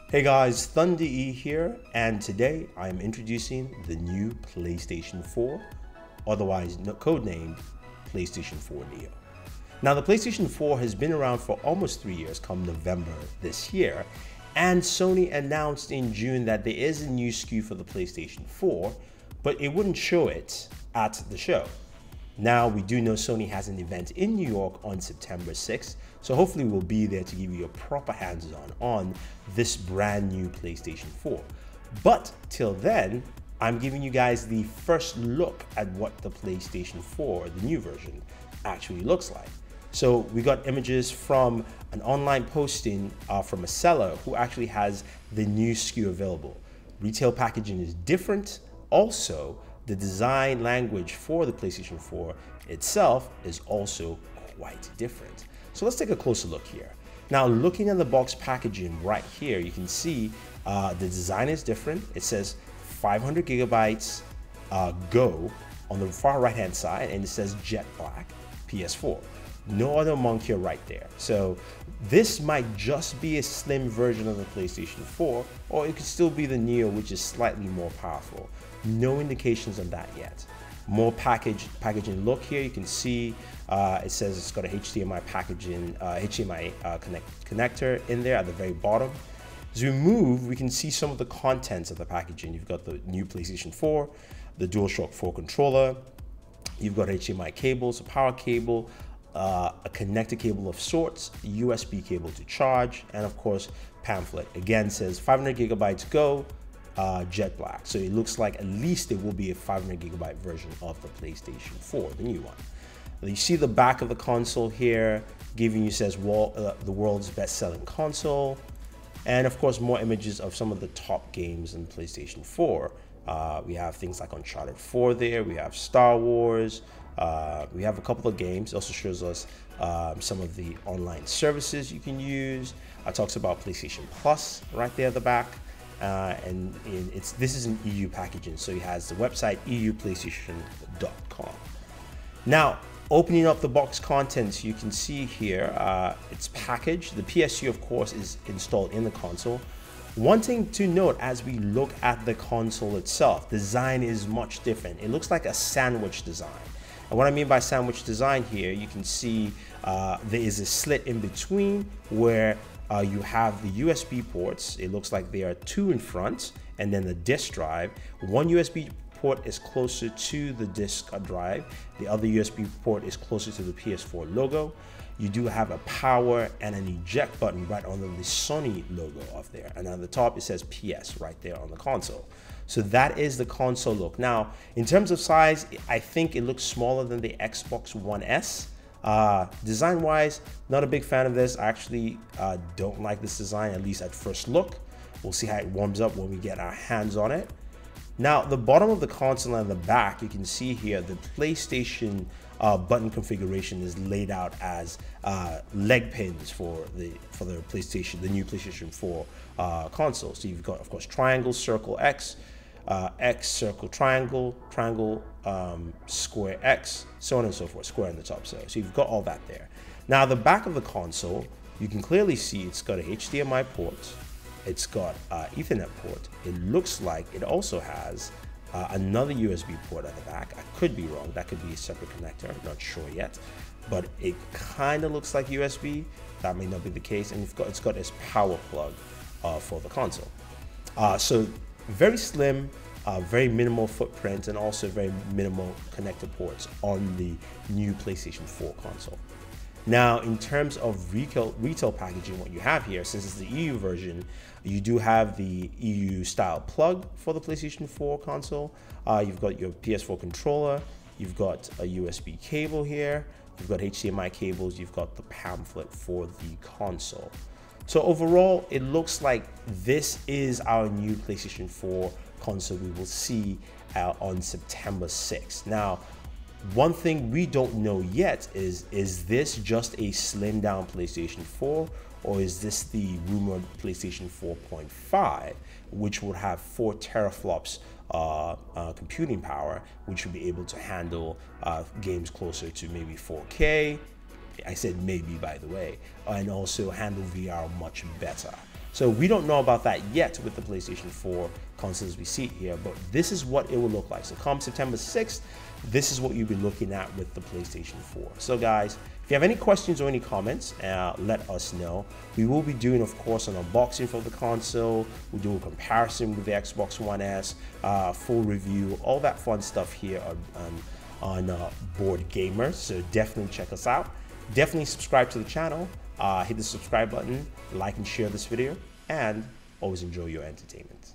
Hey guys, Thunder E here, and today I am introducing the new PlayStation 4, otherwise codenamed PlayStation 4 Neo. Now the PlayStation 4 has been around for almost 3 years come November this year, and Sony announced in June that there is a new SKU for the PlayStation 4, but it wouldn't show it at the show. Now, we do know Sony has an event in New York on September 6th, so hopefully we'll be there to give you a proper hands-on on this brand new PlayStation 4. But till then, I'm giving you guys the first look at what the PlayStation 4, the new version, actually looks like. So we got images from an online posting from a seller who actually has the new SKU available. Retail packaging is different. Also, the design language for the PlayStation 4 itself is also quite different. So let's take a closer look here. Now, looking at the box packaging right here, you can see the design is different. It says 500 gigabytes Go on the far right hand side, and it says Jet Black PS4. No other monk here right there. So this might just be a slim version of the PlayStation 4, or it could still be the Neo, which is slightly more powerful. No indications on that yet. More packaging look here. You can see it says it's got a HDMI connector in there at the very bottom. As we move, we can see some of the contents of the packaging. You've got the new PlayStation 4, the DualShock 4 controller. You've got HDMI cables, a power cable, a connector cable of sorts, a USB cable to charge, and of course, pamphlet. Again, says 500 gigabytes Go, Jet Black. So it looks like at least there will be a 500 gigabyte version of the PlayStation 4, the new one. You see the back of the console here, giving you says the world's best-selling console, and of course more images of some of the top games in PlayStation 4. We have things like Uncharted 4 there. We have Star Wars. We have a couple of games. It also shows us some of the online services you can use. It talks about PlayStation Plus right there at the back. This is an EU packaging, so it has the website euplaystation.com. Now, opening up the box contents, you can see here it's packaged. The PSU, of course, is installed in the console. One thing to note as we look at the console itself, design is much different. It looks like a sandwich design. And what I mean by sandwich design here, you can see there is a slit in between where you have the USB ports. It looks like there are two in front, and then the disk drive. One USB port is closer to the disk drive. The other USB port is closer to the PS4 logo. You do have a power and an eject button right under the Sony logo up there. And on the top, it says PS right there on the console. So that is the console look. Now, in terms of size, I think it looks smaller than the Xbox One S. Design-wise, not a big fan of this. I actually don't like this design, at least at first look. We'll see how it warms up when we get our hands on it. Now, the bottom of the console and the back, you can see here the PlayStation button configuration is laid out as leg pins for the PlayStation, the new PlayStation 4 console. So you've got, of course, triangle, circle, X, X, circle, triangle, triangle, square, X, so on and so forth, square on the top. So you've got all that there. Now, the back of the console, you can clearly see it's got a HDMI port. It's got Ethernet port. It looks like it also has another USB port at the back. I could be wrong. That could be a separate connector. I'm not sure yet. But it kind of looks like USB. That may not be the case. And it's got this power plug for the console. So very slim, very minimal footprint, and also very minimal connector ports on the new PlayStation 4 console. Now, in terms of retail packaging, what you have here, since it's the EU version, you do have the EU style plug for the PlayStation 4 console. You've got your PS4 controller. You've got a USB cable here. You've got HDMI cables. You've got the pamphlet for the console. So overall, it looks like this is our new PlayStation 4 console we will see on September 6th. Now, one thing we don't know yet is this just a slimmed down PlayStation 4, or is this the rumored PlayStation 4.5, which would have 4 teraflops computing power, which would be able to handle games closer to maybe 4K. I said maybe, by the way, and also handle VR much better. So we don't know about that yet with the PlayStation 4 console as we see it here, but this is what it will look like. So come September 6th, this is what you'll be looking at with the PlayStation 4. So guys, if you have any questions or any comments, let us know. We will be doing, of course, an unboxing for the console. We'll do a comparison with the Xbox One S, full review, all that fun stuff here on Boored Gamers. So definitely check us out. Definitely subscribe to the channel. Hit the subscribe button, like and share this video, and always enjoy your entertainment.